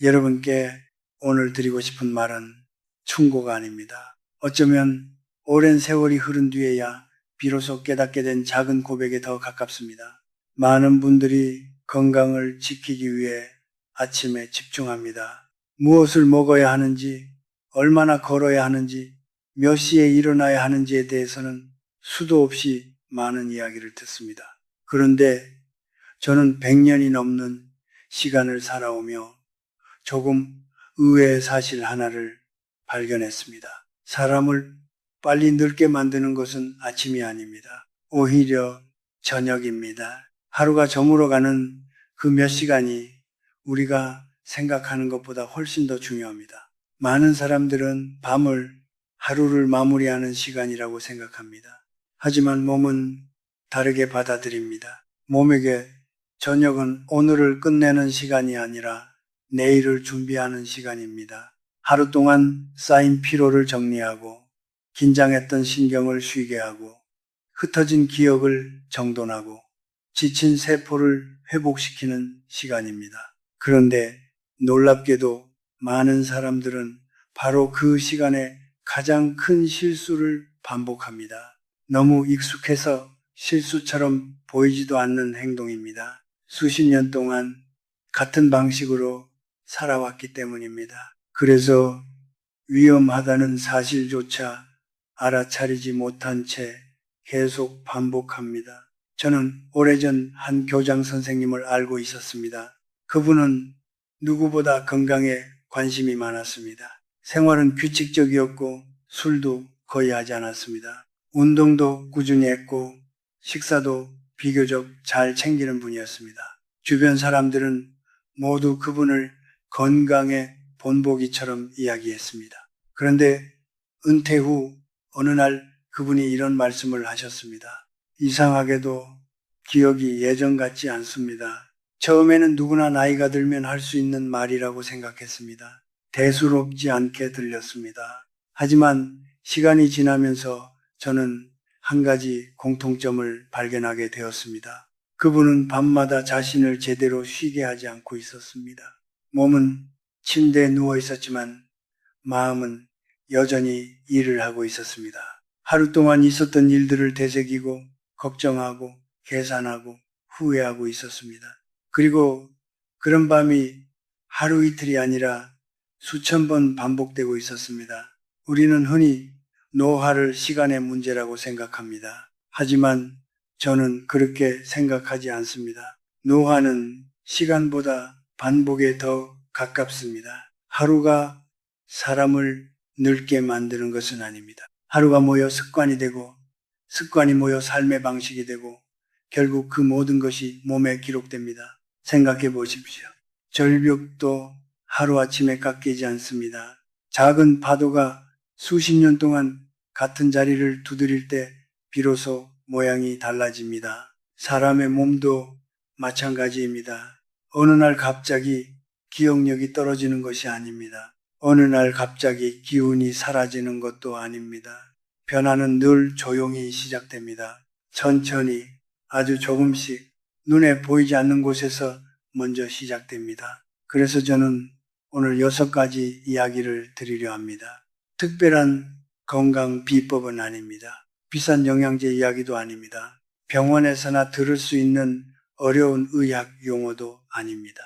여러분께 오늘 드리고 싶은 말은 충고가 아닙니다. 어쩌면 오랜 세월이 흐른 뒤에야 비로소 깨닫게 된 작은 고백에 더 가깝습니다. 많은 분들이 건강을 지키기 위해 아침에 집중합니다. 무엇을 먹어야 하는지, 얼마나 걸어야 하는지, 몇 시에 일어나야 하는지에 대해서는 수도 없이 많은 이야기를 듣습니다. 그런데 저는 100년이 넘는 시간을 살아오며 조금 의외의 사실 하나를 발견했습니다. 사람을 빨리 늙게 만드는 것은 아침이 아닙니다. 오히려 저녁입니다. 하루가 저물어가는 그 몇 시간이 우리가 생각하는 것보다 훨씬 더 중요합니다. 많은 사람들은 밤을 하루를 마무리하는 시간이라고 생각합니다. 하지만 몸은 다르게 받아들입니다. 몸에게 저녁은 오늘을 끝내는 시간이 아니라 내일을 준비하는 시간입니다. 하루 동안 쌓인 피로를 정리하고 긴장했던 신경을 쉬게 하고 흩어진 기억을 정돈하고 지친 세포를 회복시키는 시간입니다. 그런데 놀랍게도 많은 사람들은 바로 그 시간에 가장 큰 실수를 반복합니다. 너무 익숙해서 실수처럼 보이지도 않는 행동입니다. 수십 년 동안 같은 방식으로 살아왔기 때문입니다. 그래서 위험하다는 사실조차 알아차리지 못한 채 계속 반복합니다. 저는 오래전 한 교장 선생님을 알고 있었습니다. 그분은 누구보다 건강에 관심이 많았습니다. 생활은 규칙적이었고 술도 거의 하지 않았습니다. 운동도 꾸준히 했고 식사도 비교적 잘 챙기는 분이었습니다. 주변 사람들은 모두 그분을 건강의 본보기처럼 이야기했습니다. 그런데 은퇴 후 어느 날 그분이 이런 말씀을 하셨습니다. 이상하게도 기억이 예전 같지 않습니다. 처음에는 누구나 나이가 들면 할 수 있는 말이라고 생각했습니다. 대수롭지 않게 들렸습니다. 하지만 시간이 지나면서 저는 한 가지 공통점을 발견하게 되었습니다. 그분은 밤마다 자신을 제대로 쉬게 하지 않고 있었습니다. 몸은 침대에 누워 있었지만 마음은 여전히 일을 하고 있었습니다. 하루 동안 있었던 일들을 되새기고 걱정하고 계산하고 후회하고 있었습니다. 그리고 그런 밤이 하루 이틀이 아니라 수천 번 반복되고 있었습니다. 우리는 흔히 노화를 시간의 문제라고 생각합니다. 하지만 저는 그렇게 생각하지 않습니다. 노화는 시간보다 반복에 더 가깝습니다. 하루가 사람을 늙게 만드는 것은 아닙니다. 하루가 모여 습관이 되고 습관이 모여 삶의 방식이 되고 결국 그 모든 것이 몸에 기록됩니다. 생각해 보십시오. 절벽도 하루아침에 깎이지 않습니다. 작은 파도가 수십 년 동안 같은 자리를 두드릴 때 비로소 모양이 달라집니다. 사람의 몸도 마찬가지입니다. 어느 날 갑자기 기억력이 떨어지는 것이 아닙니다. 어느 날 갑자기 기운이 사라지는 것도 아닙니다. 변화는 늘 조용히 시작됩니다. 천천히 아주 조금씩 눈에 보이지 않는 곳에서 먼저 시작됩니다. 그래서 저는 오늘 6가지 이야기를 드리려 합니다. 특별한 건강 비법은 아닙니다. 비싼 영양제 이야기도 아닙니다. 병원에서나 들을 수 있는 어려운 의학 용어도 아닙니다.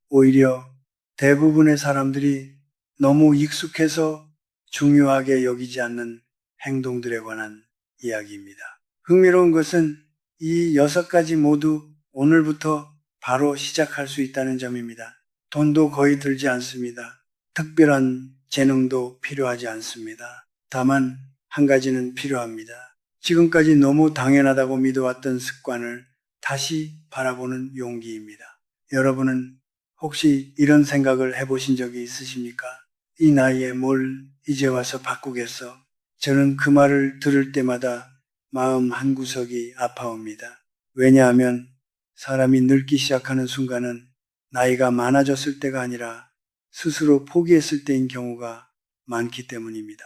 오히려 대부분의 사람들이 너무 익숙해서 중요하게 여기지 않는 행동들에 관한 이야기입니다. 흥미로운 것은 이 6가지 모두 오늘부터 바로 시작할 수 있다는 점입니다. 돈도 거의 들지 않습니다. 특별한 재능도 필요하지 않습니다. 다만 한 가지는 필요합니다. 지금까지 너무 당연하다고 믿어왔던 습관을 다시 바라보는 용기입니다. 여러분은 혹시 이런 생각을 해보신 적이 있으십니까? 이 나이에 뭘 이제 와서 바꾸겠어? 저는 그 말을 들을 때마다 마음 한구석이 아파옵니다. 왜냐하면 사람이 늙기 시작하는 순간은 나이가 많아졌을 때가 아니라 스스로 포기했을 때인 경우가 많기 때문입니다.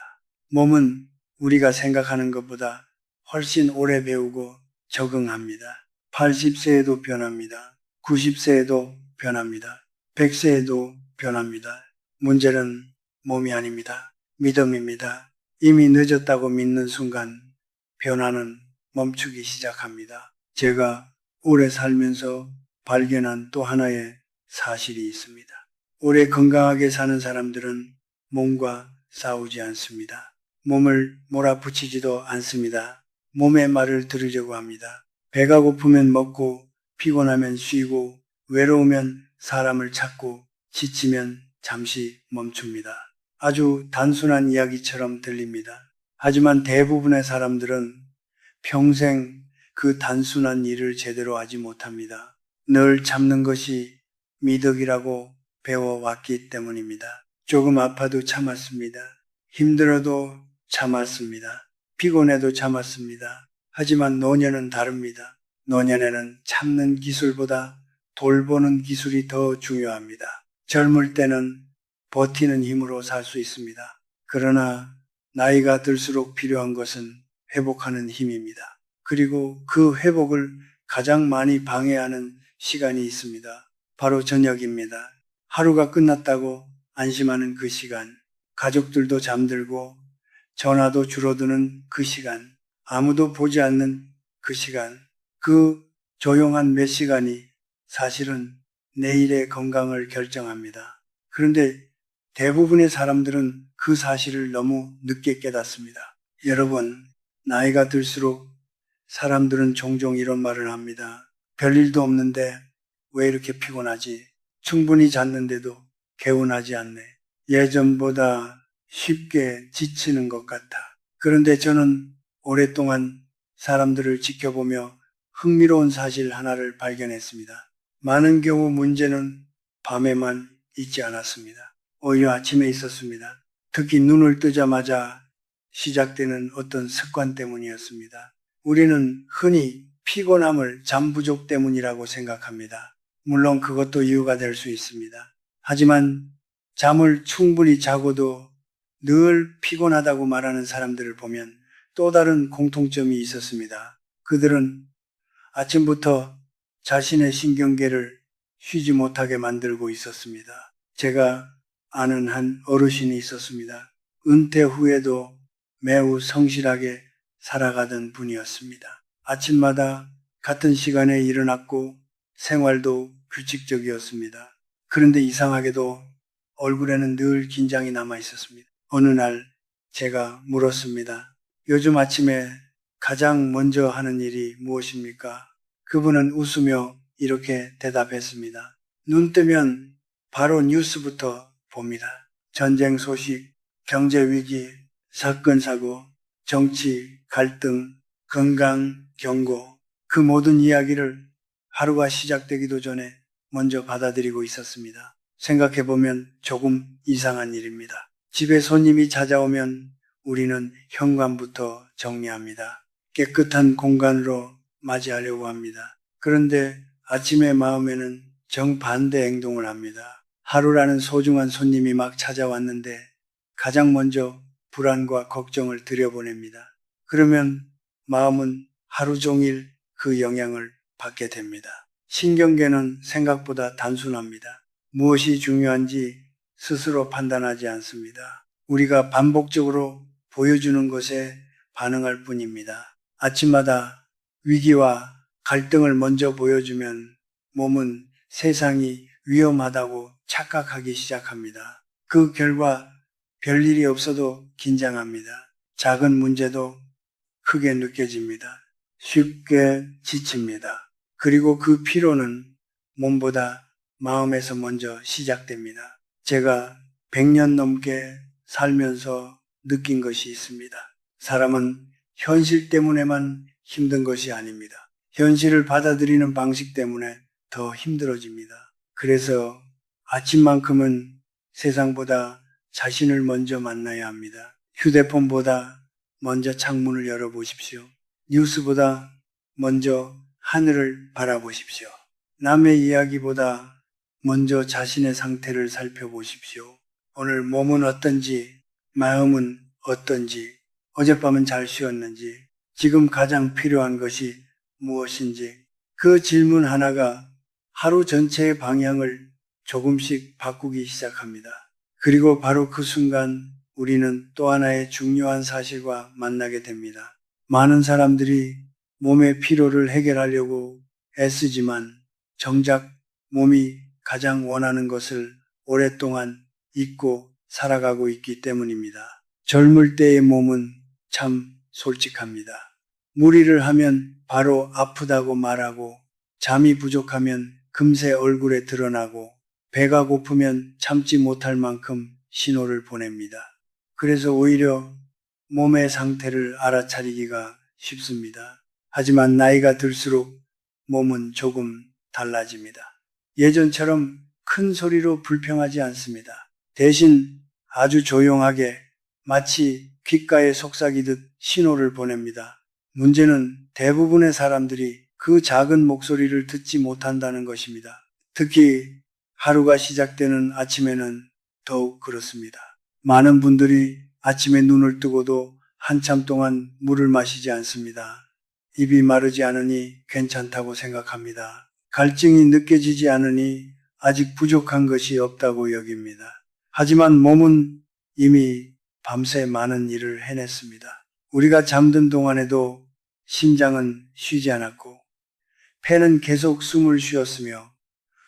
몸은 우리가 생각하는 것보다 훨씬 오래 배우고 적응합니다. 80세에도 변합니다. 90세에도 변합니다. 100세에도 변합니다. 문제는 몸이 아닙니다. 믿음입니다. 이미 늦었다고 믿는 순간 변화는 멈추기 시작합니다. 제가 오래 살면서 발견한 또 하나의 사실이 있습니다. 오래 건강하게 사는 사람들은 몸과 싸우지 않습니다. 몸을 몰아붙이지도 않습니다. 몸의 말을 들으려고 합니다. 배가 고프면 먹고 피곤하면 쉬고 외로우면 사람을 찾고 지치면 잠시 멈춥니다. 아주 단순한 이야기처럼 들립니다. 하지만 대부분의 사람들은 평생 그 단순한 일을 제대로 하지 못합니다. 늘 참는 것이 미덕이라고 배워왔기 때문입니다. 조금 아파도 참았습니다. 힘들어도 참았습니다. 피곤해도 참았습니다. 하지만 노년은 다릅니다. 노년에는 참는 기술보다 돌보는 기술이 더 중요합니다. 젊을 때는 버티는 힘으로 살 수 있습니다. 그러나 나이가 들수록 필요한 것은 회복하는 힘입니다. 그리고 그 회복을 가장 많이 방해하는 시간이 있습니다. 바로 저녁입니다. 하루가 끝났다고 안심하는 그 시간, 가족들도 잠들고 전화도 줄어드는 그 시간, 아무도 보지 않는 그 시간, 그 조용한 몇 시간이 사실은 내일의 건강을 결정합니다. 그런데 대부분의 사람들은 그 사실을 너무 늦게 깨닫습니다. 여러분, 나이가 들수록 사람들은 종종 이런 말을 합니다. 별일도 없는데 왜 이렇게 피곤하지? 충분히 잤는데도 개운하지 않네. 예전보다 쉽게 지치는 것 같아. 그런데 저는 오랫동안 사람들을 지켜보며 흥미로운 사실 하나를 발견했습니다. 많은 경우 문제는 밤에만 있지 않았습니다. 오히려 아침에 있었습니다. 특히 눈을 뜨자마자 시작되는 어떤 습관 때문이었습니다. 우리는 흔히 피곤함을 잠 부족 때문이라고 생각합니다. 물론 그것도 이유가 될 수 있습니다. 하지만 잠을 충분히 자고도 늘 피곤하다고 말하는 사람들을 보면 또 다른 공통점이 있었습니다. 그들은 아침부터 자신의 신경계를 쉬지 못하게 만들고 있었습니다. 제가 아는 한 어르신이 있었습니다. 은퇴 후에도 매우 성실하게 살아가던 분이었습니다. 아침마다 같은 시간에 일어났고 생활도 규칙적이었습니다. 그런데 이상하게도 얼굴에는 늘 긴장이 남아 있었습니다. 어느 날 제가 물었습니다. 요즘 아침에 가장 먼저 하는 일이 무엇입니까? 그분은 웃으며 이렇게 대답했습니다. 눈 뜨면 바로 뉴스부터 봅니다. 전쟁 소식, 경제 위기, 사건 사고, 정치, 갈등, 건강, 경고, 그 모든 이야기를 하루가 시작되기도 전에 먼저 받아들이고 있었습니다. 생각해보면 조금 이상한 일입니다. 집에 손님이 찾아오면 우리는 현관부터 정리합니다. 깨끗한 공간으로 맞이하려고 합니다. 그런데 아침의 마음에는 정반대 행동을 합니다. 하루라는 소중한 손님이 막 찾아왔는데 가장 먼저 불안과 걱정을 들여보냅니다. 그러면 마음은 하루 종일 그 영향을 받게 됩니다. 신경계는 생각보다 단순합니다. 무엇이 중요한지 스스로 판단하지 않습니다. 우리가 반복적으로 보여주는 것에 반응할 뿐입니다. 아침마다 위기와 갈등을 먼저 보여주면 몸은 세상이 위험하다고 착각하기 시작합니다. 그 결과 별일이 없어도 긴장합니다. 작은 문제도 크게 느껴집니다. 쉽게 지칩니다. 그리고 그 피로는 몸보다 마음에서 먼저 시작됩니다. 제가 100년 넘게 살면서 느낀 것이 있습니다. 사람은 현실 때문에만 힘든 것이 아닙니다. 현실을 받아들이는 방식 때문에 더 힘들어집니다. 그래서 아침만큼은 세상보다 자신을 먼저 만나야 합니다. 휴대폰보다 먼저 창문을 열어보십시오. 뉴스보다 먼저 하늘을 바라보십시오. 남의 이야기보다 먼저 자신의 상태를 살펴보십시오. 오늘 몸은 어떤지, 마음은 어떤지, 어젯밤은 잘 쉬었는지, 지금 가장 필요한 것이 무엇인지, 그 질문 하나가 하루 전체의 방향을 조금씩 바꾸기 시작합니다. 그리고 바로 그 순간 우리는 또 하나의 중요한 사실과 만나게 됩니다. 많은 사람들이 몸의 피로를 해결하려고 애쓰지만 정작 몸이 가장 원하는 것을 오랫동안 잊고 살아가고 있기 때문입니다. 젊을 때의 몸은 참 솔직합니다. 무리를 하면 바로 아프다고 말하고, 잠이 부족하면 금세 얼굴에 드러나고, 배가 고프면 참지 못할 만큼 신호를 보냅니다. 그래서 오히려 몸의 상태를 알아차리기가 쉽습니다. 하지만 나이가 들수록 몸은 조금 달라집니다. 예전처럼 큰 소리로 불평하지 않습니다. 대신 아주 조용하게 마치 귓가에 속삭이듯 신호를 보냅니다. 문제는 대부분의 사람들이 그 작은 목소리를 듣지 못한다는 것입니다. 특히 하루가 시작되는 아침에는 더욱 그렇습니다. 많은 분들이 아침에 눈을 뜨고도 한참 동안 물을 마시지 않습니다. 입이 마르지 않으니 괜찮다고 생각합니다. 갈증이 느껴지지 않으니 아직 부족한 것이 없다고 여깁니다. 하지만 몸은 이미 밤새 많은 일을 해냈습니다. 우리가 잠든 동안에도 심장은 쉬지 않았고, 폐는 계속 숨을 쉬었으며,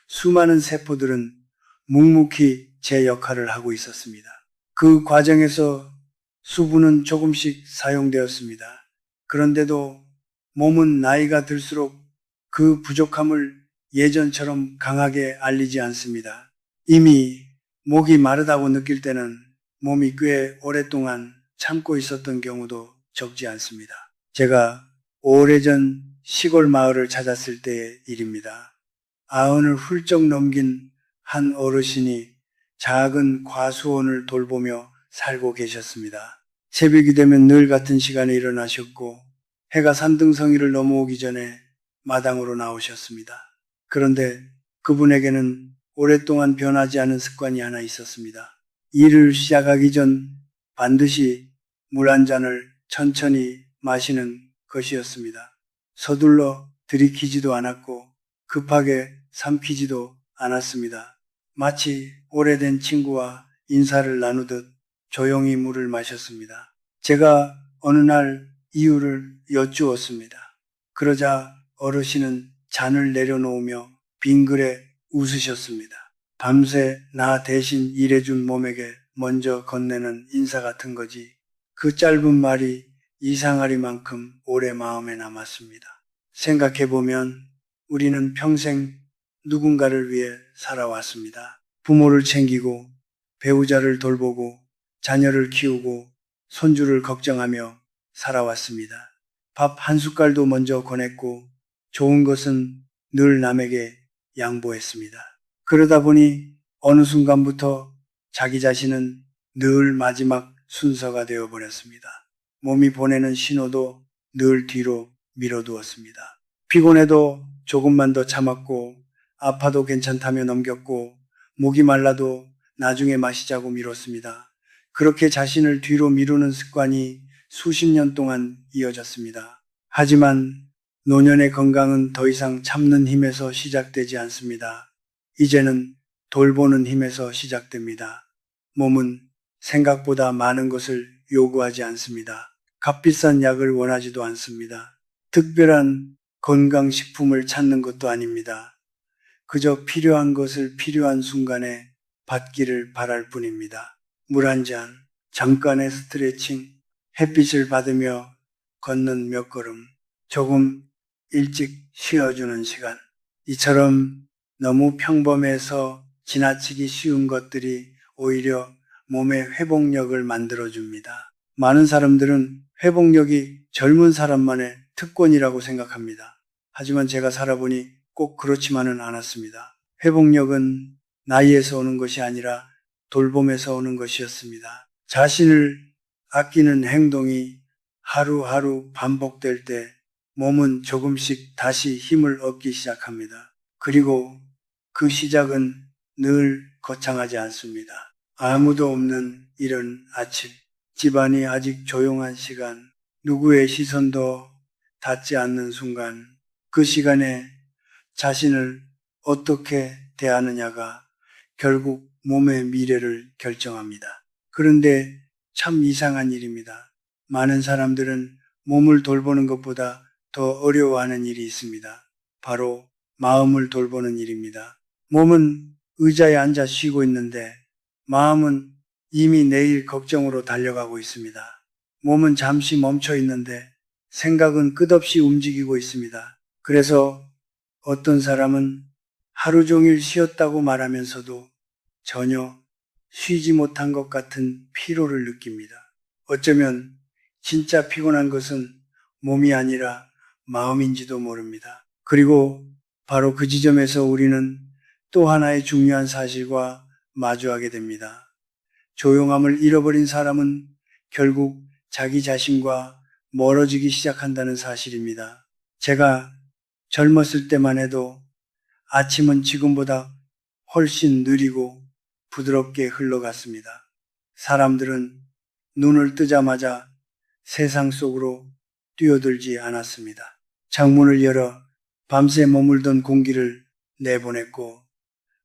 수많은 세포들은 묵묵히 제 역할을 하고 있었습니다. 그 과정에서 수분은 조금씩 사용되었습니다. 그런데도 몸은 나이가 들수록 그 부족함을 예전처럼 강하게 알리지 않습니다. 이미 목이 마르다고 느낄 때는 몸이 꽤 오랫동안 참고 있었던 경우도 적지 않습니다. 제가 오래전 시골 마을을 찾았을 때의 일입니다. 90을 훌쩍 넘긴 한 어르신이 작은 과수원을 돌보며 살고 계셨습니다. 새벽이 되면 늘 같은 시간에 일어나셨고, 해가 산등성이를 넘어오기 전에 마당으로 나오셨습니다. 그런데 그분에게는 오랫동안 변하지 않은 습관이 하나 있었습니다. 일을 시작하기 전 반드시 물 한 잔을 천천히 마시는 것이었습니다. 서둘러 들이키지도 않았고 급하게 삼키지도 않았습니다. 마치 오래된 친구와 인사를 나누듯 조용히 물을 마셨습니다. 제가 어느 날 이유를 여쭈었습니다. 그러자 어르신은 잔을 내려놓으며 빙그레 웃으셨습니다. 밤새 나 대신 일해준 몸에게 먼저 건네는 인사 같은 거지. 그 짧은 말이 이상하리만큼 오래 마음에 남았습니다. 생각해보면 우리는 평생 누군가를 위해 살아왔습니다. 부모를 챙기고 배우자를 돌보고 자녀를 키우고 손주를 걱정하며 살아왔습니다. 밥 한 숟갈도 먼저 권했고 좋은 것은 늘 남에게 양보했습니다. 그러다 보니 어느 순간부터 자기 자신은 늘 마지막 순서가 되어버렸습니다. 몸이 보내는 신호도 늘 뒤로 밀어두었습니다. 피곤해도 조금만 더 참았고, 아파도 괜찮다며 넘겼고, 목이 말라도 나중에 마시자고 미뤘습니다. 그렇게 자신을 뒤로 미루는 습관이 수십 년 동안 이어졌습니다. 하지만 노년의 건강은 더 이상 참는 힘에서 시작되지 않습니다. 이제는 돌보는 힘에서 시작됩니다. 몸은 생각보다 많은 것을 요구하지 않습니다. 값비싼 약을 원하지도 않습니다. 특별한 건강식품을 찾는 것도 아닙니다. 그저 필요한 것을 필요한 순간에 받기를 바랄 뿐입니다. 물 한 잔, 잠깐의 스트레칭, 햇빛을 받으며 걷는 몇 걸음, 조금 일찍 쉬어주는 시간. 이처럼 너무 평범해서 지나치기 쉬운 것들이 오히려 몸의 회복력을 만들어줍니다. 많은 사람들은 회복력이 젊은 사람만의 특권이라고 생각합니다. 하지만 제가 살아보니 꼭 그렇지만은 않았습니다. 회복력은 나이에서 오는 것이 아니라 돌봄에서 오는 것이었습니다. 자신을 아끼는 행동이 하루하루 반복될 때 몸은 조금씩 다시 힘을 얻기 시작합니다. 그리고 그 시작은 늘 거창하지 않습니다. 아무도 없는 이른 아침, 집안이 아직 조용한 시간, 누구의 시선도 닿지 않는 순간, 그 시간에 자신을 어떻게 대하느냐가 결국 몸의 미래를 결정합니다. 그런데 참 이상한 일입니다. 많은 사람들은 몸을 돌보는 것보다 더 어려워하는 일이 있습니다. 바로 마음을 돌보는 일입니다. 몸은 의자에 앉아 쉬고 있는데 마음은 이미 내일 걱정으로 달려가고 있습니다. 몸은 잠시 멈춰 있는데 생각은 끝없이 움직이고 있습니다. 그래서 어떤 사람은 하루 종일 쉬었다고 말하면서도 전혀 쉬지 못한 것 같은 피로를 느낍니다. 어쩌면 진짜 피곤한 것은 몸이 아니라 마음인지도 모릅니다. 그리고 바로 그 지점에서 우리는 또 하나의 중요한 사실과 마주하게 됩니다. 조용함을 잃어버린 사람은 결국 자기 자신과 멀어지기 시작한다는 사실입니다. 제가 젊었을 때만 해도 아침은 지금보다 훨씬 느리고 부드럽게 흘러갔습니다. 사람들은 눈을 뜨자마자 세상 속으로 뛰어들지 않았습니다. 창문을 열어 밤새 머물던 공기를 내보냈고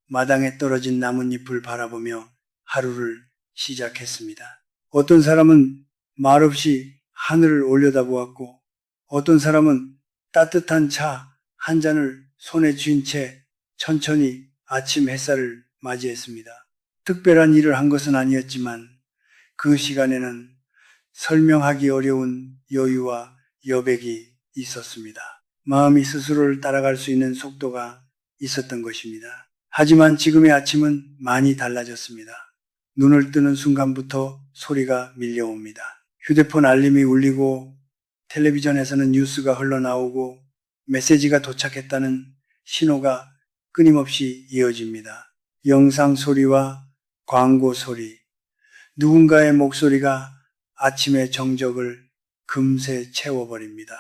마당에 떨어진 나뭇잎을 바라보며 하루를 시작했습니다. 어떤 사람은 말없이 하늘을 올려다보았고 어떤 사람은 따뜻한 차 한 잔을 손에 쥔 채 천천히 아침 햇살을 맞이했습니다. 특별한 일을 한 것은 아니었지만 그 시간에는 설명하기 어려운 여유와 여백이 있었습니다. 마음이 스스로를 따라갈 수 있는 속도가 있었던 것입니다. 하지만 지금의 아침은 많이 달라졌습니다. 눈을 뜨는 순간부터 소리가 밀려옵니다. 휴대폰 알림이 울리고 텔레비전에서는 뉴스가 흘러나오고 메시지가 도착했다는 신호가 끊임없이 이어집니다. 영상 소리와 광고 소리, 누군가의 목소리가 아침의 정적을 금세 채워버립니다.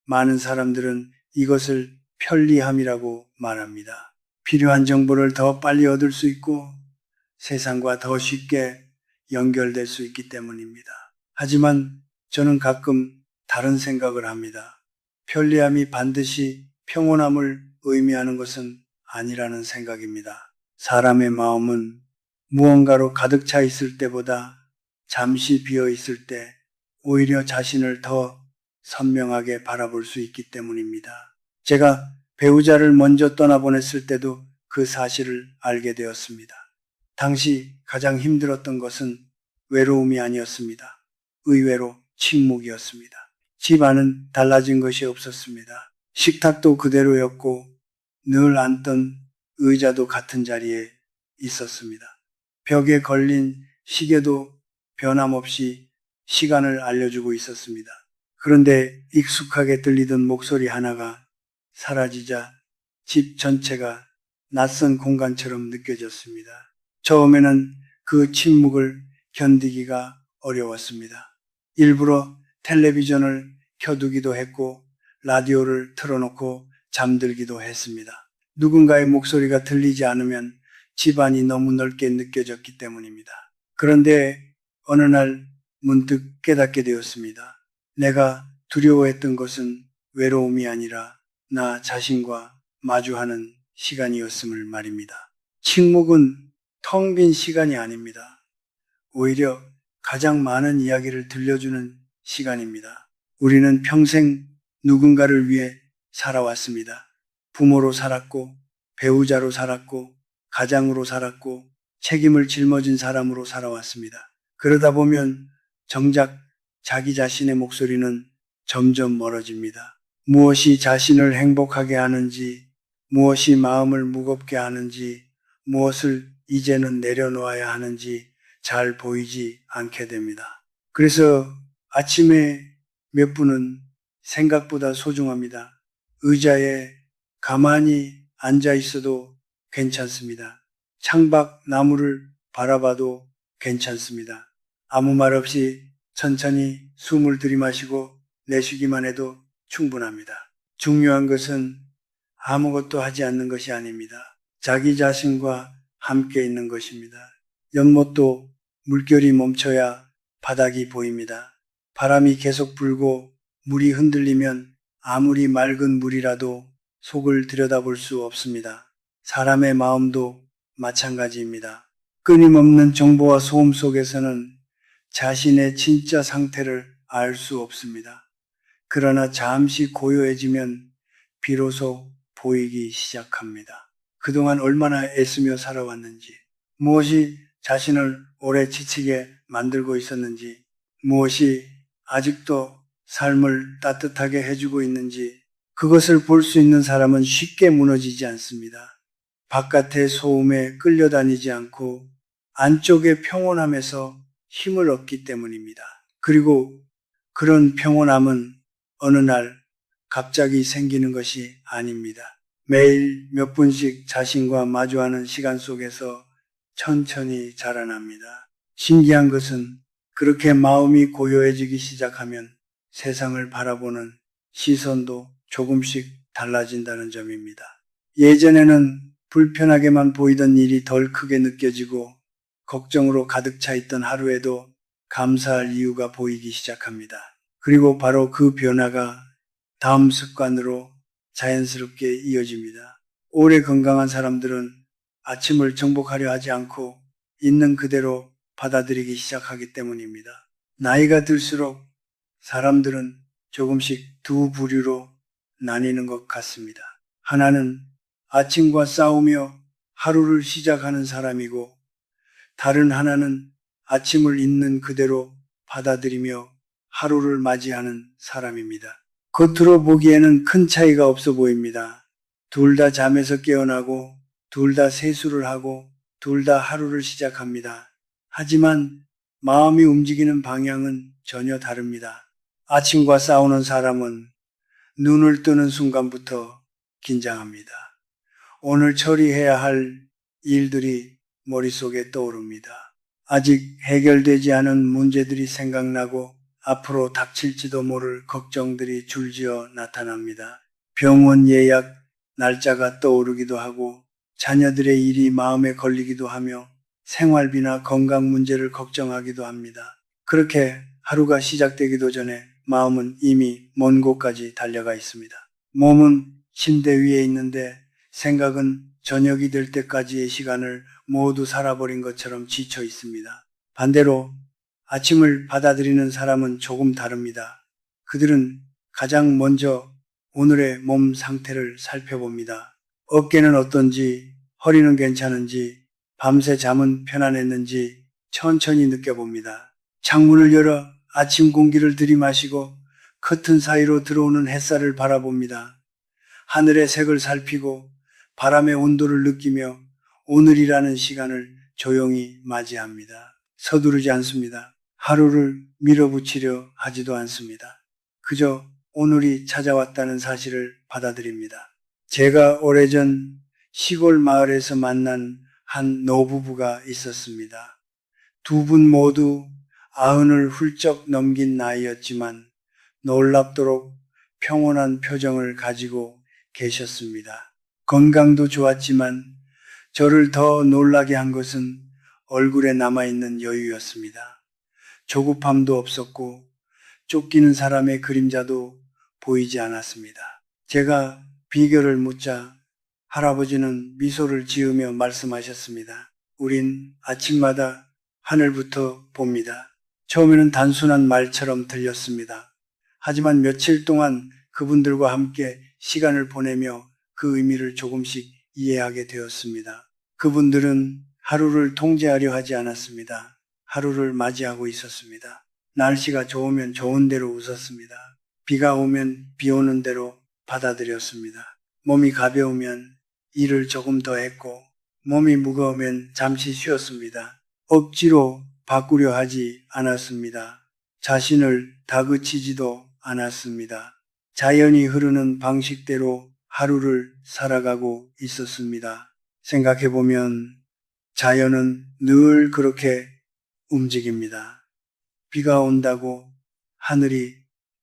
많은 사람들은 이것을 편리함이라고 말합니다. 필요한 정보를 더 빨리 얻을 수 있고 세상과 더 쉽게 연결될 수 있기 때문입니다. 하지만 저는 가끔 다른 생각을 합니다. 편리함이 반드시 평온함을 의미하는 것은 아니라는 생각입니다. 사람의 마음은 무언가로 가득 차 있을 때보다 잠시 비어 있을 때 오히려 자신을 더 선명하게 바라볼 수 있기 때문입니다. 제가 배우자를 먼저 떠나보냈을 때도 그 사실을 알게 되었습니다. 당시 가장 힘들었던 것은 외로움이 아니었습니다. 의외로 침묵이었습니다. 집 안은 달라진 것이 없었습니다. 식탁도 그대로였고 늘 앉던 의자도 같은 자리에 있었습니다. 벽에 걸린 시계도 변함없이 시간을 알려주고 있었습니다. 그런데 익숙하게 들리던 목소리 하나가 사라지자 집 전체가 낯선 공간처럼 느껴졌습니다. 처음에는 그 침묵을 견디기가 어려웠습니다. 일부러 텔레비전을 켜두기도 했고 라디오를 틀어놓고 잠들기도 했습니다. 누군가의 목소리가 들리지 않으면 집안이 너무 넓게 느껴졌기 때문입니다. 그런데 어느 날 문득 깨닫게 되었습니다. 내가 두려워했던 것은 외로움이 아니라 나 자신과 마주하는 시간이었음을 말입니다. 침묵은 텅 빈 시간이 아닙니다. 오히려 가장 많은 이야기를 들려주는 시간입니다. 우리는 평생 누군가를 위해 살아왔습니다. 부모로 살았고, 배우자로 살았고, 가장으로 살았고, 책임을 짊어진 사람으로 살아왔습니다. 그러다 보면 정작 자기 자신의 목소리는 점점 멀어집니다. 무엇이 자신을 행복하게 하는지, 무엇이 마음을 무겁게 하는지, 무엇을 이제는 내려놓아야 하는지 잘 보이지 않게 됩니다. 그래서 아침에 몇 분은 생각보다 소중합니다. 의자에 가만히 앉아 있어도 괜찮습니다. 창밖 나무를 바라봐도 괜찮습니다. 아무 말 없이 천천히 숨을 들이마시고 내쉬기만 해도 충분합니다. 중요한 것은 아무것도 하지 않는 것이 아닙니다. 자기 자신과 함께 있는 것입니다. 연못도 물결이 멈춰야 바닥이 보입니다. 바람이 계속 불고 물이 흔들리면 아무리 맑은 물이라도 속을 들여다볼 수 없습니다. 사람의 마음도 마찬가지입니다. 끊임없는 정보와 소음 속에서는 자신의 진짜 상태를 알 수 없습니다. 그러나 잠시 고요해지면 비로소 보이기 시작합니다. 그동안 얼마나 애쓰며 살아왔는지, 무엇이 자신을 오래 지치게 만들고 있었는지, 무엇이 아직도 삶을 따뜻하게 해주고 있는지, 그것을 볼 수 있는 사람은 쉽게 무너지지 않습니다. 바깥의 소음에 끌려다니지 않고 안쪽의 평온함에서 힘을 얻기 때문입니다. 그리고 그런 평온함은 어느 날 갑자기 생기는 것이 아닙니다. 매일 몇 분씩 자신과 마주하는 시간 속에서 천천히 자라납니다. 신기한 것은 그렇게 마음이 고요해지기 시작하면 세상을 바라보는 시선도 조금씩 달라진다는 점입니다. 예전에는 불편하게만 보이던 일이 덜 크게 느껴지고 걱정으로 가득 차 있던 하루에도 감사할 이유가 보이기 시작합니다. 그리고 바로 그 변화가 다음 습관으로 자연스럽게 이어집니다. 오래 건강한 사람들은 아침을 정복하려 하지 않고 있는 그대로 받아들이기 시작하기 때문입니다. 나이가 들수록 사람들은 조금씩 두 부류로 나뉘는 것 같습니다. 하나는 아침과 싸우며 하루를 시작하는 사람이고, 다른 하나는 아침을 있는 그대로 받아들이며 하루를 맞이하는 사람입니다. 겉으로 보기에는 큰 차이가 없어 보입니다. 둘 다 잠에서 깨어나고, 둘 다 세수를 하고, 둘 다 하루를 시작합니다. 하지만 마음이 움직이는 방향은 전혀 다릅니다. 아침과 싸우는 사람은 눈을 뜨는 순간부터 긴장합니다. 오늘 처리해야 할 일들이 머릿속에 떠오릅니다. 아직 해결되지 않은 문제들이 생각나고 앞으로 닥칠지도 모를 걱정들이 줄지어 나타납니다. 병원 예약 날짜가 떠오르기도 하고 자녀들의 일이 마음에 걸리기도 하며 생활비나 건강 문제를 걱정하기도 합니다. 그렇게 하루가 시작되기도 전에 마음은 이미 먼 곳까지 달려가 있습니다. 몸은 침대 위에 있는데 생각은 저녁이 될 때까지의 시간을 모두 살아버린 것처럼 지쳐 있습니다. 반대로 아침을 받아들이는 사람은 조금 다릅니다. 그들은 가장 먼저 오늘의 몸 상태를 살펴봅니다. 어깨는 어떤지, 허리는 괜찮은지, 밤새 잠은 편안했는지 천천히 느껴봅니다. 창문을 열어 아침 공기를 들이마시고 커튼 사이로 들어오는 햇살을 바라봅니다. 하늘의 색을 살피고 바람의 온도를 느끼며 오늘이라는 시간을 조용히 맞이합니다. 서두르지 않습니다. 하루를 밀어붙이려 하지도 않습니다. 그저 오늘이 찾아왔다는 사실을 받아들입니다. 제가 오래전 시골 마을에서 만난 한 노부부가 있었습니다. 두 분 모두 90을 훌쩍 넘긴 나이였지만 놀랍도록 평온한 표정을 가지고 계셨습니다. 건강도 좋았지만 저를 더 놀라게 한 것은 얼굴에 남아있는 여유였습니다. 조급함도 없었고 쫓기는 사람의 그림자도 보이지 않았습니다. 제가 비결을 묻자 할아버지는 미소를 지으며 말씀하셨습니다. 우린 아침마다 하늘부터 봅니다. 처음에는 단순한 말처럼 들렸습니다. 하지만 며칠 동안 그분들과 함께 시간을 보내며 그 의미를 조금씩 이해하게 되었습니다. 그분들은 하루를 통제하려 하지 않았습니다. 하루를 맞이하고 있었습니다. 날씨가 좋으면 좋은 대로 웃었습니다. 비가 오면 비 오는 대로 받아들였습니다. 몸이 가벼우면 일을 조금 더 했고, 몸이 무거우면 잠시 쉬었습니다. 억지로 바꾸려 하지 않았습니다. 자신을 다그치지도 않았습니다. 자연이 흐르는 방식대로 하루를 살아가고 있었습니다. 생각해보면 자연은 늘 그렇게 움직입니다. 비가 온다고 하늘이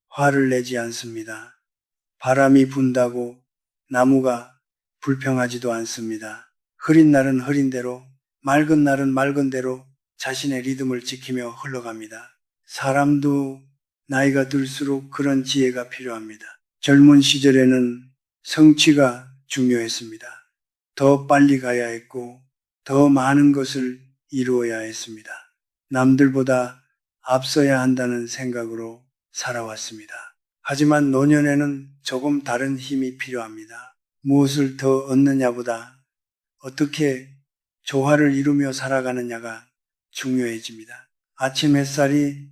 화를 내지 않습니다. 바람이 분다고 나무가 불평하지도 않습니다. 흐린 날은 흐린 대로, 맑은 날은 맑은 대로 자신의 리듬을 지키며 흘러갑니다. 사람도 나이가 들수록 그런 지혜가 필요합니다. 젊은 시절에는 성취가 중요했습니다. 더 빨리 가야 했고, 더 많은 것을 이루어야 했습니다. 남들보다 앞서야 한다는 생각으로 살아왔습니다. 하지만 노년에는 조금 다른 힘이 필요합니다. 무엇을 더 얻느냐보다 어떻게 조화를 이루며 살아가느냐가 중요해집니다. 아침 햇살이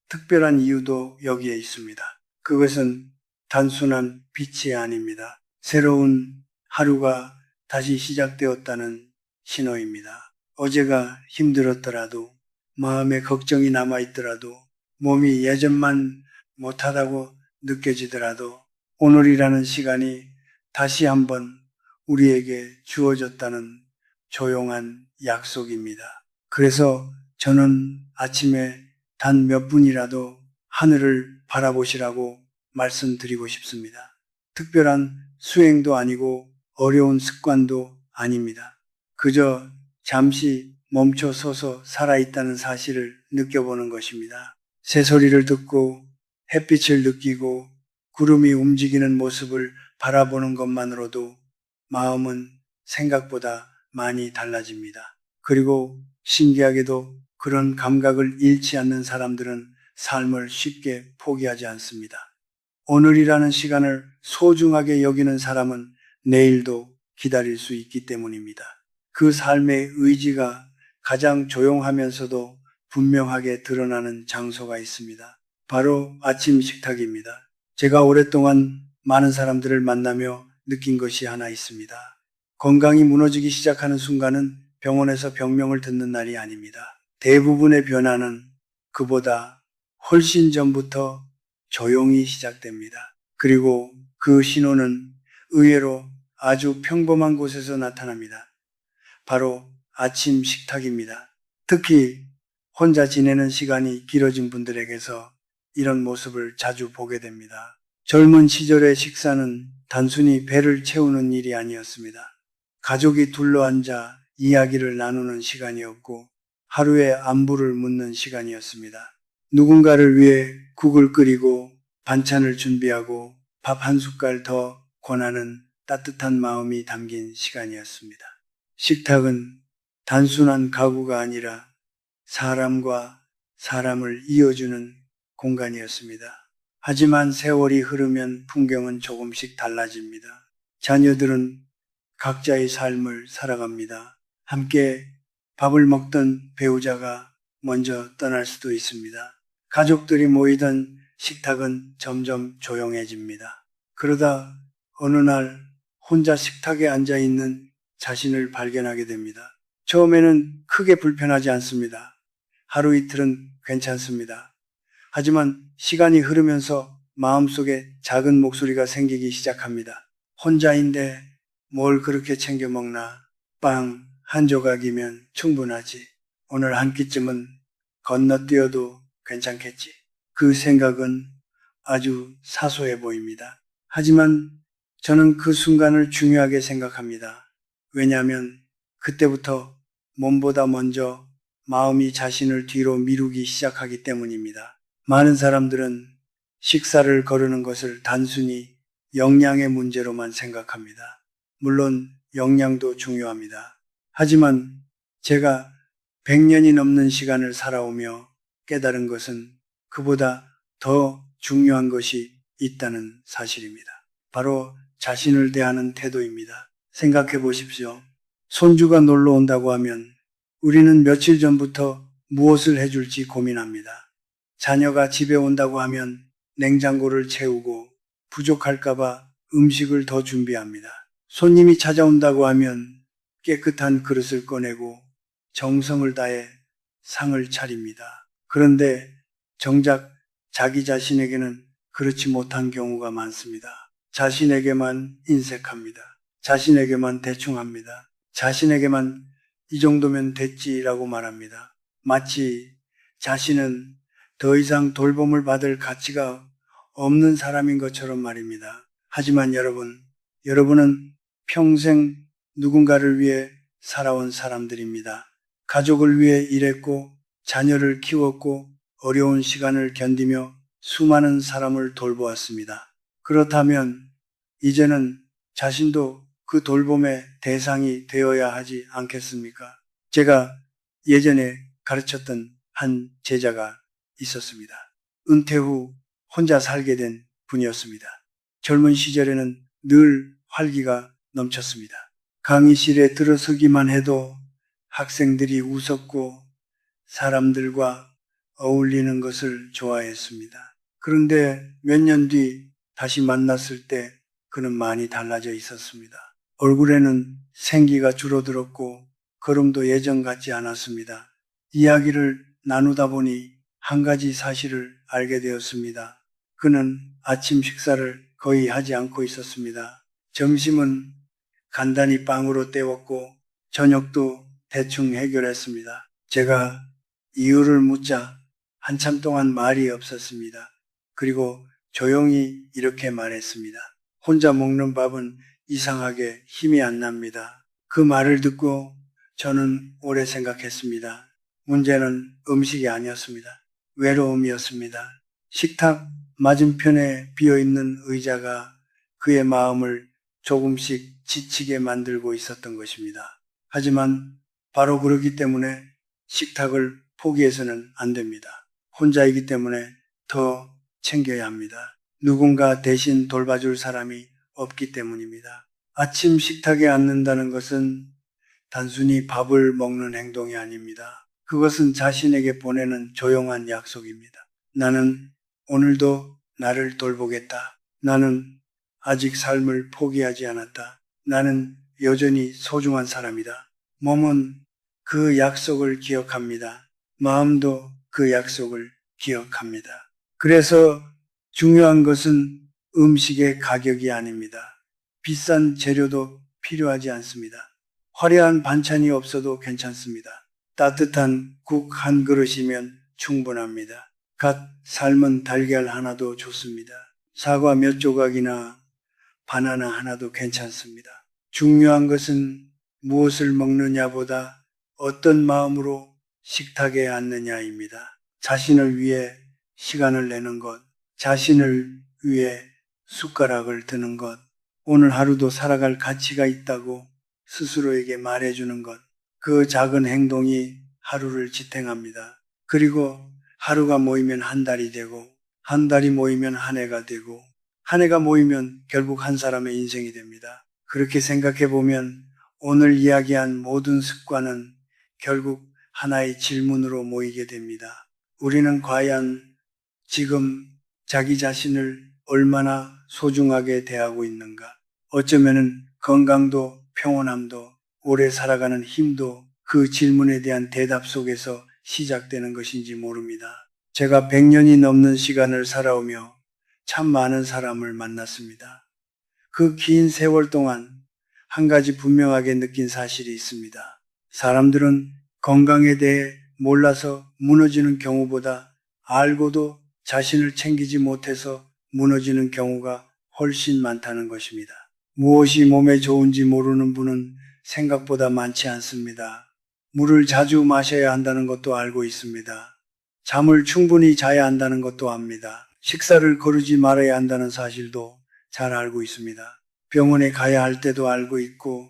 특별한 이유도 여기에 있습니다. 그것은 단순한 빛이 아닙니다. 새로운 하루가 다시 시작되었다는 신호입니다. 어제가 힘들었더라도, 마음에 걱정이 남아있더라도, 몸이 예전만 못하다고 느껴지더라도 오늘이라는 시간이 다시 한번 우리에게 주어졌다는 조용한 약속입니다. 그래서 저는 아침에 단 몇 분이라도 하늘을 바라보시라고 말씀드리고 싶습니다. 특별한 수행도 아니고 어려운 습관도 아닙니다. 그저 잠시 멈춰 서서 살아있다는 사실을 느껴보는 것입니다. 새소리를 듣고 햇빛을 느끼고 구름이 움직이는 모습을 바라보는 것만으로도 마음은 생각보다 많이 달라집니다. 그리고 신기하게도 그런 감각을 잃지 않는 사람들은 삶을 쉽게 포기하지 않습니다. 오늘이라는 시간을 소중하게 여기는 사람은 내일도 기다릴 수 있기 때문입니다. 그 삶의 의지가 가장 조용하면서도 분명하게 드러나는 장소가 있습니다. 바로 아침 식탁입니다. 제가 오랫동안 많은 사람들을 만나며 느낀 것이 하나 있습니다. 건강이 무너지기 시작하는 순간은 병원에서 병명을 듣는 날이 아닙니다. 대부분의 변화는 그보다 훨씬 전부터 조용히 시작됩니다. 그리고 그 신호는 의외로 아주 평범한 곳에서 나타납니다. 바로 아침 식탁입니다. 특히 혼자 지내는 시간이 길어진 분들에게서 이런 모습을 자주 보게 됩니다. 젊은 시절의 식사는 단순히 배를 채우는 일이 아니었습니다. 가족이 둘러앉아 이야기를 나누는 시간이었고 하루의 안부를 묻는 시간이었습니다. 누군가를 위해 국을 끓이고 반찬을 준비하고 밥 한 숟갈 더 권하는 따뜻한 마음이 담긴 시간이었습니다. 식탁은 단순한 가구가 아니라 사람과 사람을 이어주는 공간이었습니다. 하지만 세월이 흐르면 풍경은 조금씩 달라집니다. 자녀들은 각자의 삶을 살아갑니다. 함께 밥을 먹던 배우자가 먼저 떠날 수도 있습니다. 가족들이 모이던 식탁은 점점 조용해집니다. 그러다 어느 날 혼자 식탁에 앉아 있는 자신을 발견하게 됩니다. 처음에는 크게 불편하지 않습니다. 하루 이틀은 괜찮습니다. 하지만 시간이 흐르면서 마음속에 작은 목소리가 생기기 시작합니다. 혼자인데 뭘 그렇게 챙겨 먹나? 빵 한 조각이면 충분하지. 오늘 한 끼쯤은 건너뛰어도 괜찮겠지. 그 생각은 아주 사소해 보입니다. 하지만 저는 그 순간을 중요하게 생각합니다. 왜냐하면 그때부터 몸보다 먼저 마음이 자신을 뒤로 미루기 시작하기 때문입니다. 많은 사람들은 식사를 거르는 것을 단순히 영양의 문제로만 생각합니다. 물론 영양도 중요합니다. 하지만 제가 100년이 넘는 시간을 살아오며 깨달은 것은 그보다 더 중요한 것이 있다는 사실입니다. 바로 자신을 대하는 태도입니다. 생각해 보십시오. 손주가 놀러 온다고 하면 우리는 며칠 전부터 무엇을 해줄지 고민합니다. 자녀가 집에 온다고 하면 냉장고를 채우고 부족할까봐 음식을 더 준비합니다. 손님이 찾아온다고 하면 깨끗한 그릇을 꺼내고 정성을 다해 상을 차립니다. 그런데 정작 자기 자신에게는 그렇지 못한 경우가 많습니다. 자신에게만 인색합니다. 자신에게만 대충합니다. 자신에게만 이 정도면 됐지라고 말합니다. 마치 자신은 더 이상 돌봄을 받을 가치가 없는 사람인 것처럼 말입니다. 하지만 여러분은 평생 누군가를 위해 살아온 사람들입니다. 가족을 위해 일했고 자녀를 키웠고 어려운 시간을 견디며 수많은 사람을 돌보았습니다. 그렇다면 이제는 자신도 그 돌봄의 대상이 되어야 하지 않겠습니까? 제가 예전에 가르쳤던 한 제자가 있었습니다. 은퇴 후 혼자 살게 된 분이었습니다. 젊은 시절에는 늘 활기가 넘쳤습니다. 강의실에 들어서기만 해도 학생들이 웃었고 사람들과 어울리는 것을 좋아했습니다. 그런데 몇 년 뒤 다시 만났을 때 그는 많이 달라져 있었습니다. 얼굴에는 생기가 줄어들었고 걸음도 예전 같지 않았습니다. 이야기를 나누다 보니 한 가지 사실을 알게 되었습니다. 그는 아침 식사를 거의 하지 않고 있었습니다. 점심은 간단히 빵으로 때웠고 저녁도 대충 해결했습니다. 제가 이유를 묻자 한참 동안 말이 없었습니다. 그리고 조용히 이렇게 말했습니다. 혼자 먹는 밥은 이상하게 힘이 안 납니다. 그 말을 듣고 저는 오래 생각했습니다. 문제는 음식이 아니었습니다. 외로움이었습니다. 식탁 맞은편에 비어있는 의자가 그의 마음을 조금씩 지치게 만들고 있었던 것입니다. 하지만 바로 그렇기 때문에 식탁을 포기해서는 안 됩니다. 혼자이기 때문에 더 챙겨야 합니다. 누군가 대신 돌봐줄 사람이 없기 때문입니다. 아침 식탁에 앉는다는 것은 단순히 밥을 먹는 행동이 아닙니다. 그것은 자신에게 보내는 조용한 약속입니다. 나는 오늘도 나를 돌보겠다. 나는 아직 삶을 포기하지 않았다. 나는 여전히 소중한 사람이다. 몸은 그 약속을 기억합니다. 마음도 그 약속을 기억합니다. 그래서 중요한 것은 음식의 가격이 아닙니다. 비싼 재료도 필요하지 않습니다. 화려한 반찬이 없어도 괜찮습니다. 따뜻한 국 한 그릇이면 충분합니다. 갓 삶은 달걀 하나도 좋습니다. 사과 몇 조각이나 바나나 하나도 괜찮습니다. 중요한 것은 무엇을 먹느냐보다 어떤 마음으로 식탁에 앉느냐입니다. 자신을 위해 시간을 내는 것, 자신을 위해 숟가락을 드는 것, 오늘 하루도 살아갈 가치가 있다고 스스로에게 말해주는 것, 그 작은 행동이 하루를 지탱합니다. 그리고 하루가 모이면 한 달이 되고, 한 달이 모이면 한 해가 되고, 한 해가 모이면 결국 한 사람의 인생이 됩니다. 그렇게 생각해 보면 오늘 이야기한 모든 습관은 결국 하나의 질문으로 모이게 됩니다. 우리는 과연 지금 자기 자신을 얼마나 소중하게 대하고 있는가? 어쩌면은 건강도 평온함도 오래 살아가는 힘도 그 질문에 대한 대답 속에서 시작되는 것인지 모릅니다. 제가 100년이 넘는 시간을 살아오며 참 많은 사람을 만났습니다. 그 긴 세월 동안 한 가지 분명하게 느낀 사실이 있습니다. 사람들은 건강에 대해 몰라서 무너지는 경우보다 알고도 자신을 챙기지 못해서 무너지는 경우가 훨씬 많다는 것입니다. 무엇이 몸에 좋은지 모르는 분은 생각보다 많지 않습니다. 물을 자주 마셔야 한다는 것도 알고 있습니다. 잠을 충분히 자야 한다는 것도 압니다. 식사를 거르지 말아야 한다는 사실도 잘 알고 있습니다. 병원에 가야 할 때도 알고 있고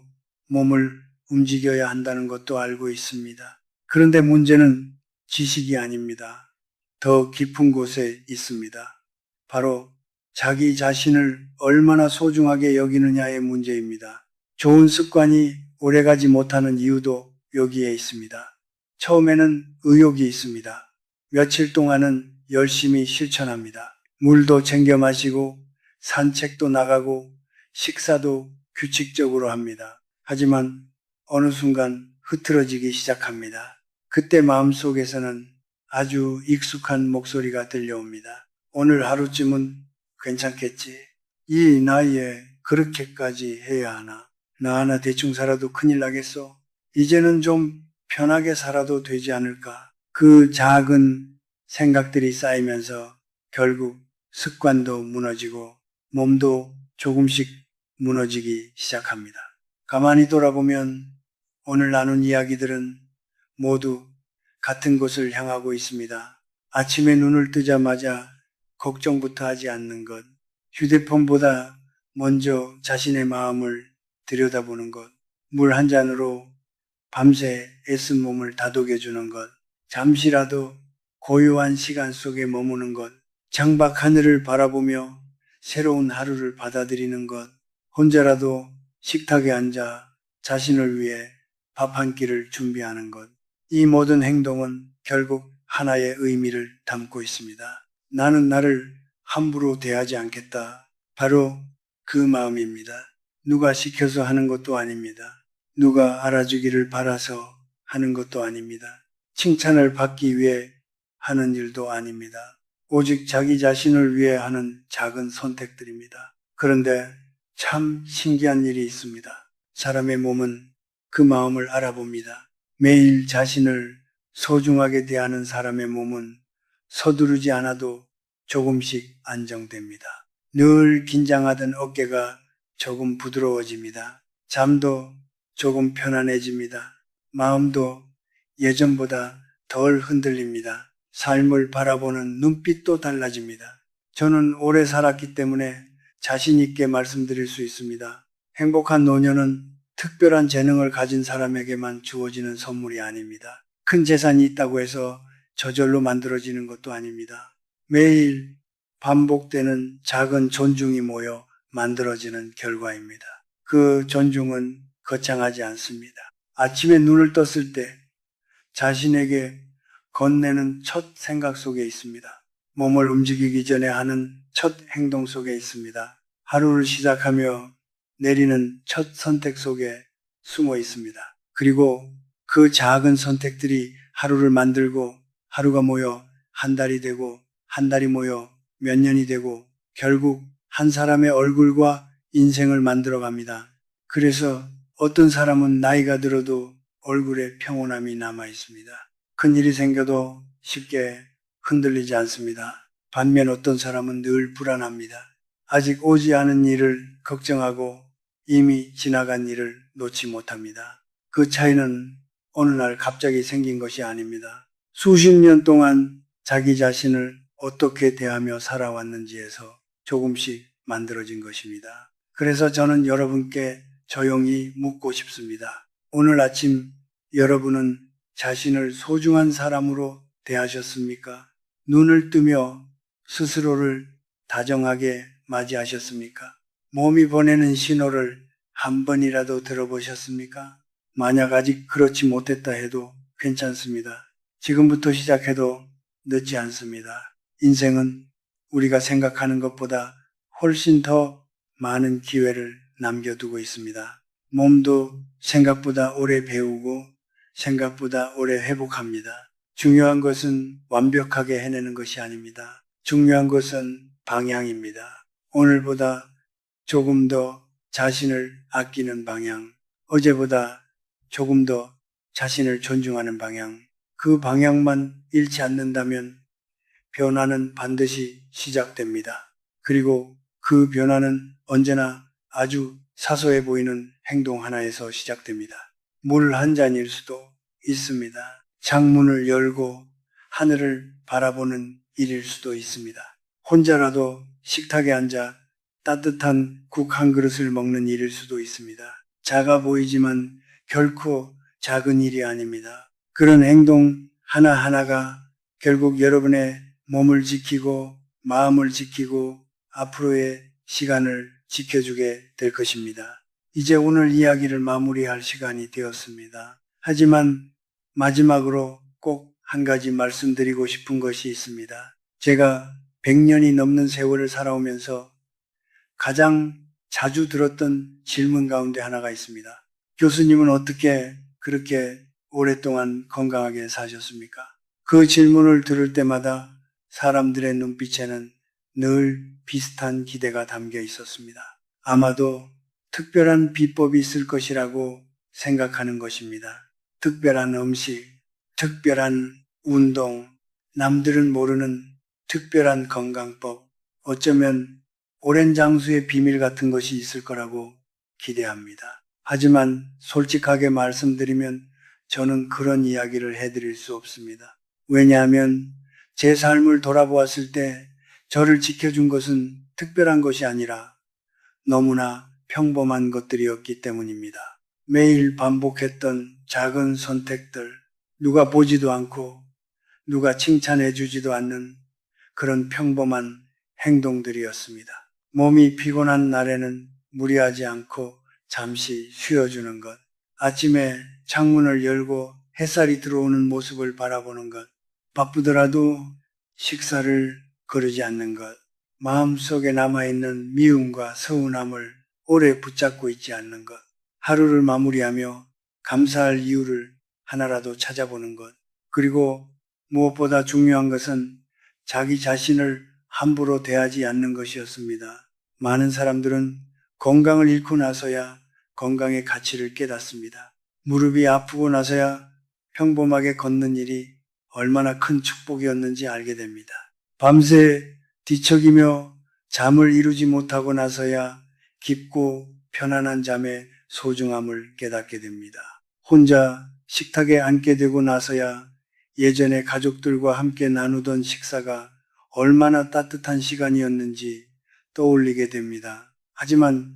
몸을 움직여야 한다는 것도 알고 있습니다. 그런데 문제는 지식이 아닙니다. 더 깊은 곳에 있습니다. 바로 자기 자신을 얼마나 소중하게 여기느냐의 문제입니다. 좋은 습관이 오래가지 못하는 이유도 여기에 있습니다. 처음에는 의욕이 있습니다. 며칠 동안은 열심히 실천합니다. 물도 챙겨 마시고 산책도 나가고 식사도 규칙적으로 합니다. 하지만 어느 순간 흐트러지기 시작합니다. 그때 마음속에서는 아주 익숙한 목소리가 들려옵니다. 오늘 하루쯤은 괜찮겠지. 이 나이에 그렇게까지 해야 하나? 나 하나 대충 살아도 큰일 나겠어. 이제는 좀 편하게 살아도 되지 않을까? 그 작은 생각들이 쌓이면서 결국 습관도 무너지고 몸도 조금씩 무너지기 시작합니다. 가만히 돌아보면 오늘 나눈 이야기들은 모두 같은 곳을 향하고 있습니다. 아침에 눈을 뜨자마자 걱정부터 하지 않는 것, 휴대폰보다 먼저 자신의 마음을 들여다보는 것, 물 한 잔으로 밤새 애쓴 몸을 다독여주는 것, 잠시라도 고요한 시간 속에 머무는 것, 창밖 하늘을 바라보며 새로운 하루를 받아들이는 것, 혼자라도 식탁에 앉아 자신을 위해 밥 한 끼를 준비하는 것. 이 모든 행동은 결국 하나의 의미를 담고 있습니다. 나는 나를 함부로 대하지 않겠다. 바로 그 마음입니다. 누가 시켜서 하는 것도 아닙니다. 누가 알아주기를 바라서 하는 것도 아닙니다. 칭찬을 받기 위해 하는 일도 아닙니다. 오직 자기 자신을 위해 하는 작은 선택들입니다. 그런데 참 신기한 일이 있습니다. 사람의 몸은 그 마음을 알아봅니다. 매일 자신을 소중하게 대하는 사람의 몸은 서두르지 않아도 조금씩 안정됩니다. 늘 긴장하던 어깨가 조금 부드러워집니다. 잠도 조금 편안해집니다. 마음도 예전보다 덜 흔들립니다. 삶을 바라보는 눈빛도 달라집니다. 저는 오래 살았기 때문에 자신 있게 말씀드릴 수 있습니다. 행복한 노년은 특별한 재능을 가진 사람에게만 주어지는 선물이 아닙니다. 큰 재산이 있다고 해서 저절로 만들어지는 것도 아닙니다. 매일 반복되는 작은 존중이 모여 만들어지는 결과입니다. 그 존중은 거창하지 않습니다. 아침에 눈을 떴을 때 자신에게 건네는 첫 생각 속에 있습니다. 몸을 움직이기 전에 하는 첫 행동 속에 있습니다. 하루를 시작하며 내리는 첫 선택 속에 숨어 있습니다. 그리고 그 작은 선택들이 하루를 만들고 하루가 모여 한 달이 되고 한 달이 모여 몇 년이 되고 결국 한 사람의 얼굴과 인생을 만들어 갑니다. 그래서 어떤 사람은 나이가 들어도 얼굴에 평온함이 남아 있습니다. 큰일이 생겨도 쉽게 흔들리지 않습니다. 반면 어떤 사람은 늘 불안합니다. 아직 오지 않은 일을 걱정하고 이미 지나간 일을 놓지 못합니다. 그 차이는 어느 날 갑자기 생긴 것이 아닙니다. 수십 년 동안 자기 자신을 어떻게 대하며 살아왔는지에서 조금씩 만들어진 것입니다. 그래서 저는 여러분께 조용히 묻고 싶습니다. 오늘 아침 여러분은 자신을 소중한 사람으로 대하셨습니까? 눈을 뜨며 스스로를 다정하게 맞이하셨습니까? 몸이 보내는 신호를 한 번이라도 들어보셨습니까? 만약 아직 그렇지 못했다 해도 괜찮습니다. 지금부터 시작해도 늦지 않습니다. 인생은 우리가 생각하는 것보다 훨씬 더 많은 기회를 남겨두고 있습니다. 몸도 생각보다 오래 배우고 생각보다 오래 회복합니다. 중요한 것은 완벽하게 해내는 것이 아닙니다. 중요한 것은 방향입니다. 오늘보다 조금 더 자신을 아끼는 방향, 어제보다 조금 더 자신을 존중하는 방향, 그 방향만 잃지 않는다면 변화는 반드시 시작됩니다. 그리고 그 변화는 언제나 아주 사소해 보이는 행동 하나에서 시작됩니다. 물 한 잔일 수도 있습니다. 창문을 열고 하늘을 바라보는 일일 수도 있습니다. 혼자라도 식탁에 앉아 따뜻한 국 한 그릇을 먹는 일일 수도 있습니다. 작아 보이지만 결코 작은 일이 아닙니다. 그런 행동 하나하나가 결국 여러분의 몸을 지키고 마음을 지키고 앞으로의 시간을 지켜주게 될 것입니다. 이제 오늘 이야기를 마무리할 시간이 되었습니다. 하지만 마지막으로 꼭 한 가지 말씀드리고 싶은 것이 있습니다. 제가 100년이 넘는 세월을 살아오면서 가장 자주 들었던 질문 가운데 하나가 있습니다. 교수님은 어떻게 그렇게 오랫동안 건강하게 사셨습니까? 그 질문을 들을 때마다 사람들의 눈빛에는 늘 비슷한 기대가 담겨 있었습니다. 아마도 특별한 비법이 있을 것이라고 생각하는 것입니다. 특별한 음식, 특별한 운동, 남들은 모르는 특별한 건강법, 어쩌면 오랜 장수의 비밀 같은 것이 있을 거라고 기대합니다. 하지만 솔직하게 말씀드리면 저는 그런 이야기를 해드릴 수 없습니다. 왜냐하면 제 삶을 돌아보았을 때 저를 지켜준 것은 특별한 것이 아니라 너무나 평범한 것들이었기 때문입니다. 매일 반복했던 작은 선택들, 누가 보지도 않고 누가 칭찬해 주지도 않는 그런 평범한 행동들이었습니다. 몸이 피곤한 날에는 무리하지 않고 잠시 쉬어주는 것, 아침에 창문을 열고 햇살이 들어오는 모습을 바라보는 것, 바쁘더라도 식사를 거르지 않는 것, 마음속에 남아있는 미움과 서운함을 오래 붙잡고 있지 않는 것, 하루를 마무리하며 감사할 이유를 하나라도 찾아보는 것, 그리고 무엇보다 중요한 것은 자기 자신을 함부로 대하지 않는 것이었습니다. 많은 사람들은 건강을 잃고 나서야 건강의 가치를 깨닫습니다. 무릎이 아프고 나서야 평범하게 걷는 일이 얼마나 큰 축복이었는지 알게 됩니다. 밤새 뒤척이며 잠을 이루지 못하고 나서야 깊고 편안한 잠의 소중함을 깨닫게 됩니다. 혼자 식탁에 앉게 되고 나서야 예전에 가족들과 함께 나누던 식사가 얼마나 따뜻한 시간이었는지 떠올리게 됩니다. 하지만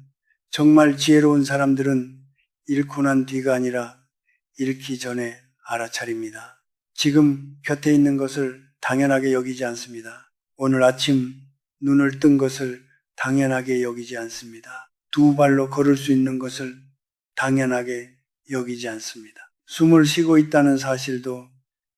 정말 지혜로운 사람들은 잃고 난 뒤가 아니라 잃기 전에 알아차립니다. 지금 곁에 있는 것을 당연하게 여기지 않습니다. 오늘 아침 눈을 뜬 것을 당연하게 여기지 않습니다. 두 발로 걸을 수 있는 것을 당연하게 여기지 않습니다. 숨을 쉬고 있다는 사실도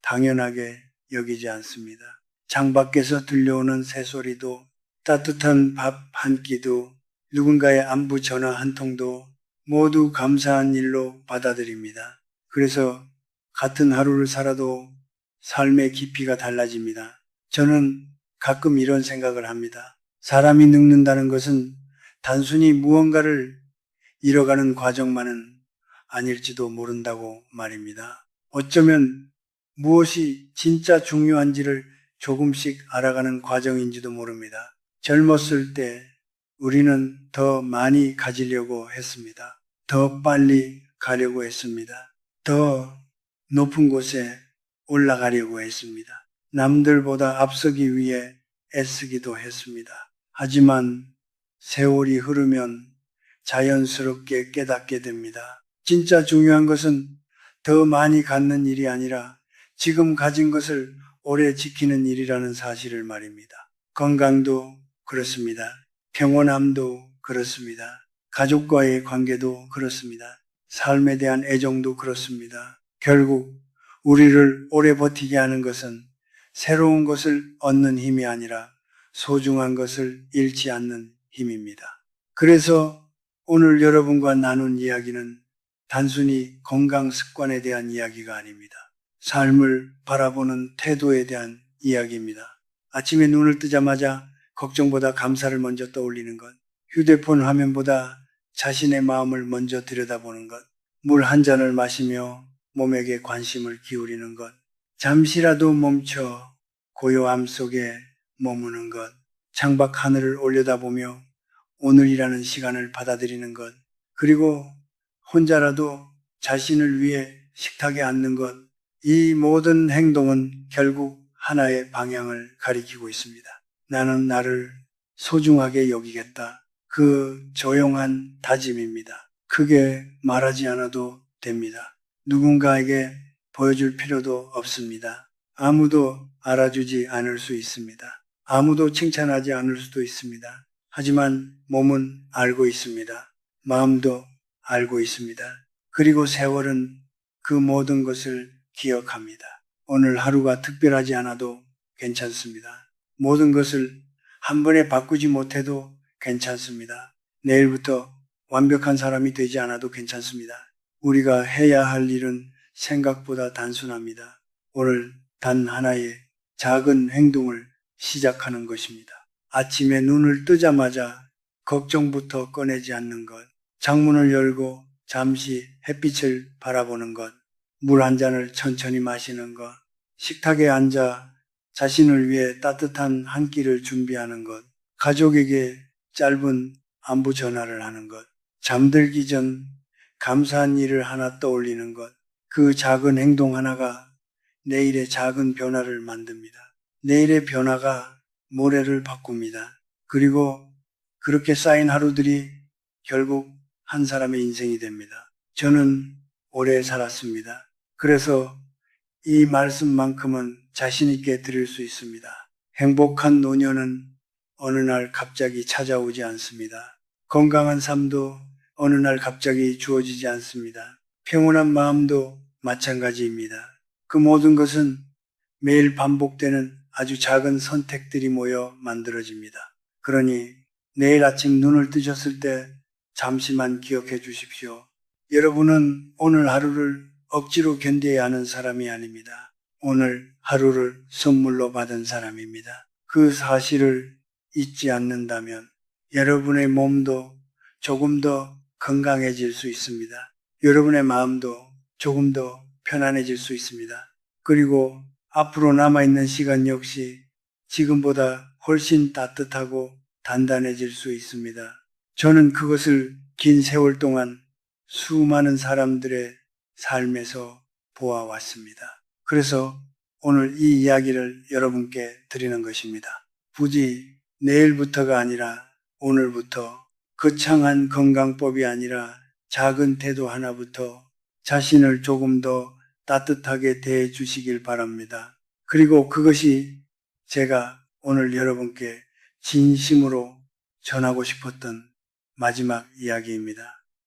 당연하게 여기지 않습니다. 창밖에서 들려오는 새소리도, 따뜻한 밥 한 끼도, 누군가의 안부 전화 한 통도 모두 감사한 일로 받아들입니다. 그래서 같은 하루를 살아도 삶의 깊이가 달라집니다. 저는 가끔 이런 생각을 합니다. 사람이 늙는다는 것은 단순히 무언가를 잃어가는 과정만은 아닐지도 모른다고 말입니다. 어쩌면 무엇이 진짜 중요한지를 조금씩 알아가는 과정인지도 모릅니다. 젊었을 때 우리는 더 많이 가지려고 했습니다. 더 빨리 가려고 했습니다. 더 높은 곳에 올라가려고 했습니다. 남들보다 앞서기 위해 애쓰기도 했습니다. 하지만 세월이 흐르면 자연스럽게 깨닫게 됩니다. 진짜 중요한 것은 더 많이 갖는 일이 아니라 지금 가진 것을 오래 지키는 일이라는 사실을 말입니다. 건강도 그렇습니다. 평온함도 그렇습니다. 가족과의 관계도 그렇습니다. 삶에 대한 애정도 그렇습니다. 결국 우리를 오래 버티게 하는 것은 새로운 것을 얻는 힘이 아니라 소중한 것을 잃지 않는 힘입니다. 그래서 오늘 여러분과 나눈 이야기는 단순히 건강 습관에 대한 이야기가 아닙니다. 삶을 바라보는 태도에 대한 이야기입니다. 아침에 눈을 뜨자마자 걱정보다 감사를 먼저 떠올리는 것, 휴대폰 화면보다 자신의 마음을 먼저 들여다보는 것, 물 한 잔을 마시며 몸에게 관심을 기울이는 것, 잠시라도 멈춰 고요함 속에 머무는 것, 창밖 하늘을 올려다보며 오늘이라는 시간을 받아들이는 것, 그리고 혼자라도 자신을 위해 식탁에 앉는 것, 이 모든 행동은 결국 하나의 방향을 가리키고 있습니다. 나는 나를 소중하게 여기겠다. 그 조용한 다짐입니다. 크게 말하지 않아도 됩니다. 누군가에게 보여줄 필요도 없습니다. 아무도 알아주지 않을 수 있습니다. 아무도 칭찬하지 않을 수도 있습니다. 하지만 몸은 알고 있습니다. 마음도 알고 있습니다. 그리고 세월은 그 모든 것을 기억합니다. 오늘 하루가 특별하지 않아도 괜찮습니다. 모든 것을 한 번에 바꾸지 못해도 괜찮습니다. 내일부터 완벽한 사람이 되지 않아도 괜찮습니다. 우리가 해야 할 일은 생각보다 단순합니다. 오늘 단 하나의 작은 행동을 시작하는 것입니다. 아침에 눈을 뜨자마자 걱정부터 꺼내지 않는 것, 창문을 열고 잠시 햇빛을 바라보는 것, 물 한 잔을 천천히 마시는 것, 식탁에 앉아 자신을 위해 따뜻한 한 끼를 준비하는 것, 가족에게 짧은 안부 전화를 하는 것, 잠들기 전 감사한 일을 하나 떠올리는 것, 그 작은 행동 하나가 내일의 작은 변화를 만듭니다. 내일의 변화가 모레를 바꿉니다. 그리고 그렇게 쌓인 하루들이 결국 한 사람의 인생이 됩니다. 저는 오래 살았습니다. 그래서 이 말씀만큼은 자신 있게 드릴 수 있습니다. 행복한 노년은 어느 날 갑자기 찾아오지 않습니다. 건강한 삶도 어느 날 갑자기 주어지지 않습니다. 평온한 마음도 마찬가지입니다. 그 모든 것은 매일 반복되는 아주 작은 선택들이 모여 만들어집니다. 그러니 내일 아침 눈을 뜨셨을 때 잠시만 기억해 주십시오. 여러분은 오늘 하루를 억지로 견뎌야 하는 사람이 아닙니다. 오늘 하루를 선물로 받은 사람입니다. 그 사실을 잊지 않는다면 여러분의 몸도 조금 더 건강해질 수 있습니다. 여러분의 마음도 조금 더 편안해질 수 있습니다. 그리고 앞으로 남아있는 시간 역시 지금보다 훨씬 따뜻하고 단단해질 수 있습니다. 저는 그것을 긴 세월 동안 수많은 사람들의 삶에서 보아왔습니다. 그래서 오늘 이 이야기를 여러분께 드리는 것입니다. 굳이 내일부터가 아니라 오늘부터 거창한 건강법이 아니라 작은 태도 하나부터 자신을 조금 더 따뜻하게 대해 주시길 바랍니다. 그리고 그것이 제가 오늘 여러분께 진심으로 전하고 싶었던 마지막 이야기입니다.